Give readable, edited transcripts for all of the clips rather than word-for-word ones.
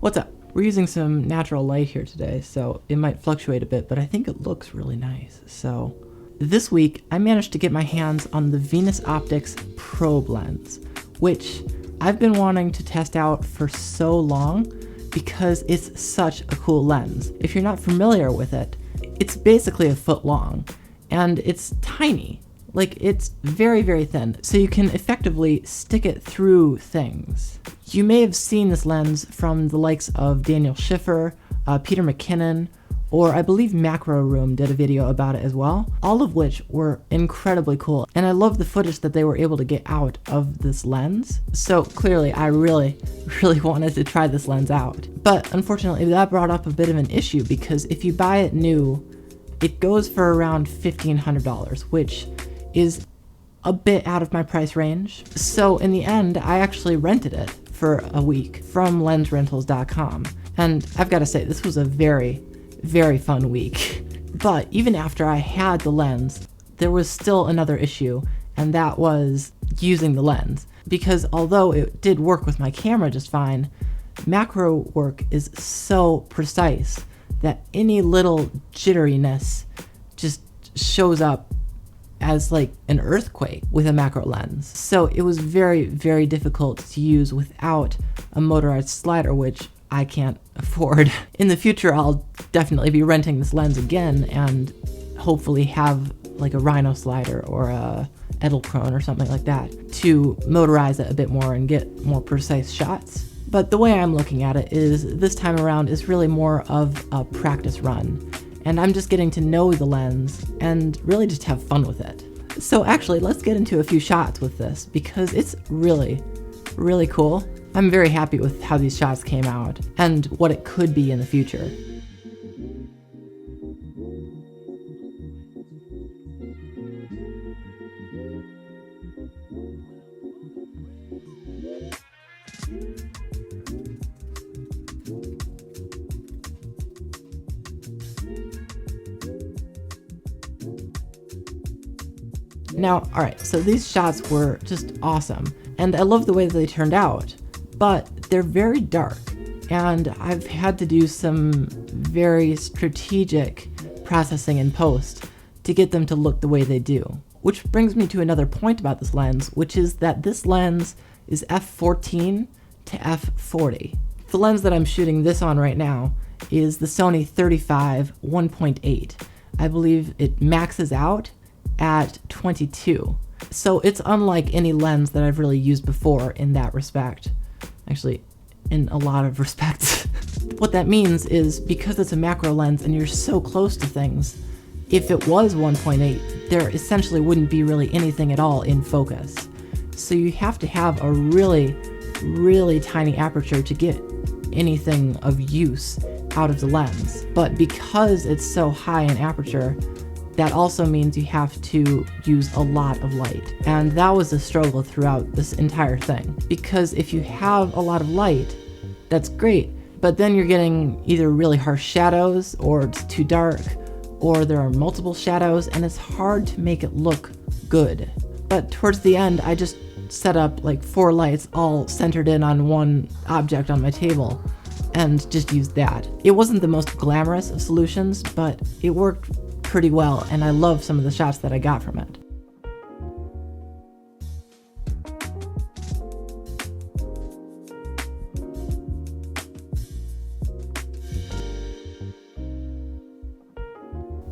What's up? We're using some natural light here today, so it might fluctuate a bit, but I think it looks really nice. So this week, I managed to get my hands on the Venus Optics Probe lens, which I've been wanting to test out for so long because it's such a cool lens. If you're not familiar with it, it's basically a foot long, and it's tiny. Like, it's very, very thin, so you can effectively stick it through things. You may have seen this lens from the likes of Daniel Schiffer, Peter McKinnon, or I believe Macro Room did a video about it as well, all of which were incredibly cool. And I love the footage that they were able to get out of this lens. So clearly I really wanted to try this lens out. But unfortunately that brought up a bit of an issue because if you buy it new, it goes for around $1,500, which is a bit out of my price range. So in the end, I actually rented it for a week from lensrentals.com. And I've got to say, this was a very, very fun week. But even after I had the lens, there was still another issue, and that was using the lens. Because although it did work with my camera just fine, macro work is so precise that any little jitteriness just shows up as like an earthquake with a macro lens. So it was very, very difficult to use without a motorized slider, which I can't afford. In the future, I'll definitely be renting this lens again and hopefully have like a Rhino slider or a Edelkrone or something like that to motorize it a bit more and get more precise shots. But the way I'm looking at it is this time around is really more of a practice run. And I'm just getting to know the lens and really just have fun with it. So actually, let's get into a few shots with this because it's really, really cool. I'm very happy with how these shots came out and what it could be in the future. Now, alright, so these shots were just awesome, and I love the way that they turned out, but they're very dark, and I've had to do some very strategic processing in post to get them to look the way they do. Which brings me to another point about this lens, which is that this lens is f14 to f40. The lens that I'm shooting this on right now is the Sony 35 1.8. I believe it maxes out at 22. So it's unlike any lens that I've really used before in that respect. Actually, in a lot of respects. What that means is because it's a macro lens and you're so close to things, if it was 1.8, there essentially wouldn't be really anything at all in focus. So you have to have a really, really tiny aperture to get anything of use out of the lens. But because it's so high in aperture, that also means you have to use a lot of light. And that was a struggle throughout this entire thing. Because if you have a lot of light, that's great, but then you're getting either really harsh shadows, or it's too dark, or there are multiple shadows, and it's hard to make it look good. But towards the end, I just set up like 4 lights all centered in on one object on my table, and just used that. It wasn't the most glamorous of solutions, but it worked pretty well, and I love some of the shots that I got from it.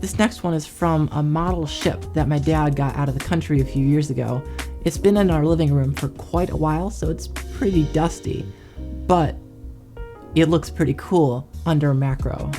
This next one is from a model ship that my dad got out of the country a few years ago. It's been in our living room for quite a while, so it's pretty dusty, but it looks pretty cool under macro.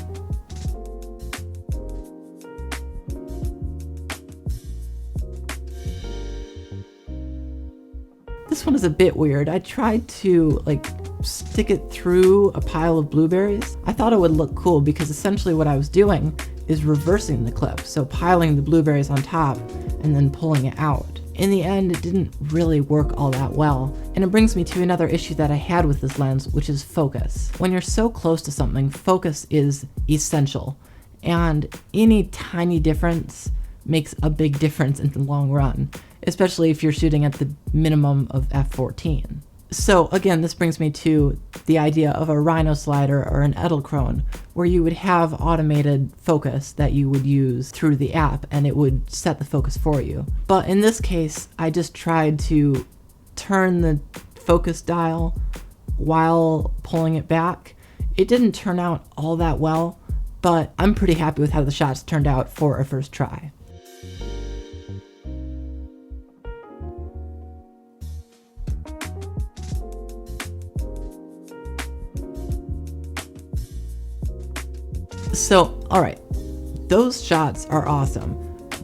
This one is a bit weird. I tried to like stick it through a pile of blueberries. I thought it would look cool because essentially what I was doing is reversing the clip, so piling the blueberries on top and then pulling it out. In the end, it didn't really work all that well, and it brings me to another issue that I had with this lens, which is focus. When you're so close to something, focus is essential, and any tiny difference makes a big difference in the long run, especially if you're shooting at the minimum of f14. So again, this brings me to the idea of a Rhino slider or an Edelkrone, where you would have automated focus that you would use through the app and it would set the focus for you. But in this case, I just tried to turn the focus dial while pulling it back. It didn't turn out all that well, but I'm pretty happy with how the shots turned out for a first try. So, alright, those shots are awesome,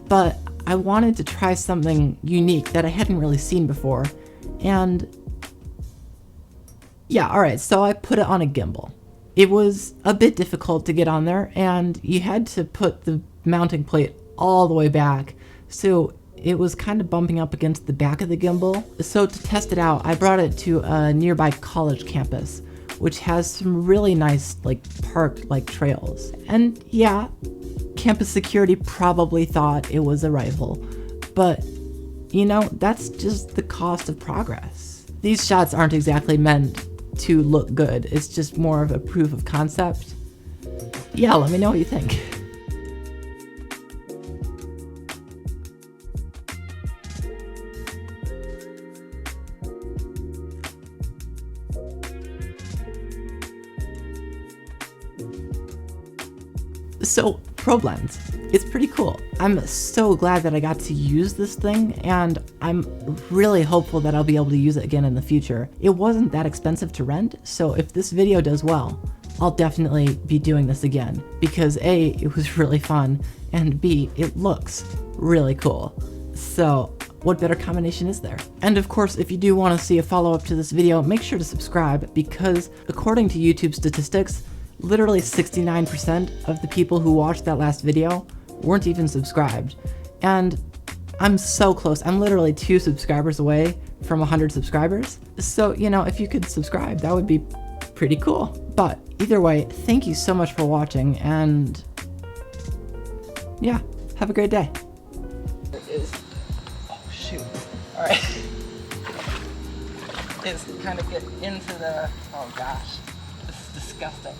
but I wanted to try something unique that I hadn't really seen before, and yeah, alright, so I put it on a gimbal. It was a bit difficult to get on there, and you had to put the mounting plate all the way back, so it was kind of bumping up against the back of the gimbal. So to test it out, I brought it to a nearby college campus, which has some really nice park trails. And yeah, campus security probably thought it was a rifle, but you know, that's just the cost of progress. These shots aren't exactly meant to look good, it's just more of a proof of concept. Yeah, let me know what you think. So, probe lens. It's pretty cool. I'm so glad that I got to use this thing, and I'm really hopeful that I'll be able to use it again in the future. It wasn't that expensive to rent, so if this video does well, I'll definitely be doing this again, because A, it was really fun, and B, it looks really cool. So, what better combination is there? And of course, if you do want to see a follow-up to this video, make sure to subscribe, because according to YouTube statistics, literally 69% of the people who watched that last video weren't even subscribed. And I'm so close. I'm literally 2 subscribers away from 100 subscribers. So, you know, if you could subscribe, that would be pretty cool. But either way, thank you so much for watching, and yeah, have a great day. It is, oh shoot, all right. It's kind of get into the, oh gosh, this is disgusting.